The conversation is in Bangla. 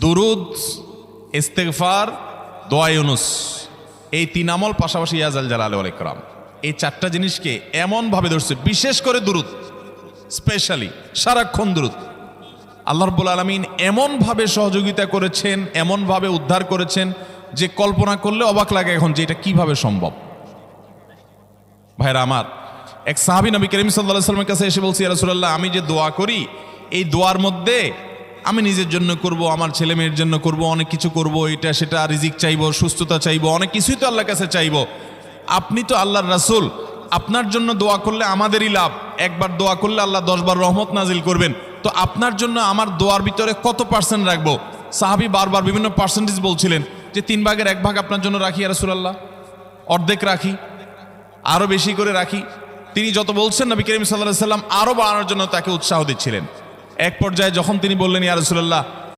দুরুদ, ইস্তেগফার, দোয়া ইউনুস, এই তিন আমল পাশাপাশি ইয়াজাল জালাল ওয়াল ইকরাম, এই চারটা জিনিসকে এমনভাবে ধরছে, বিশেষ করে দুরুদ, স্পেশালি সারাক্ষণ দুরুদ। আল্লাহ রাব্বুল আলামিন এমনভাবে সহযোগিতা করেছেন, এমনভাবে উদ্ধার করেছেন যে কল্পনা করলে অবাক লাগে এখন যে এটা কিভাবে সম্ভব। ভাইরা আমার, এক সাহাবী নবী করিম সাল্লাল্লাহু আলাইহি ওয়াসাল্লামের কাছে এসে বলছি, ইয়া রাসূলুল্লাহ, আমি যে দোয়া করি এই দোয়ার মধ্যে আমি নিজের জন্য করব, আমার ছেলে মেয়ের জন্য করব, অনেক কিছু করব, এটা সেটা, রিজিক চাইবো, সুস্থতা চাইবো, অনেক কিছুই তো আল্লাহর কাছে চাইবো। আপনি তো আল্লাহর রাসূল, আপনার জন্য দোয়া করলে আমাদেরই লাভ, একবার দোয়া করলে আল্লাহ 10 বার রহমত নাজিল করবেন, তো আপনার জন্য আমার দোয়ার ভিতরে কত পার্সেন্ট রাখবো? সাহাবী বারবার বিভিন্ন পার্সেন্টেজ বলছিলেন যে 3 ভাগের 1 ভাগ আপনার জন্য রাখি ইয়া রাসূলুল্লাহ, অর্ধেক রাখি, আরো বেশি করে রাখি। তিনি যত বলছেন নবী করিম সাল্লাল্লাহু আলাইহি ওয়াসাল্লাম আরো বাড়ানোর জন্য তাকে উৎসাহ দিচ্ছিলেন। এক পর্যায়ে যখন তিনি বললেন, ইয়া রাসূলুল্লাহ,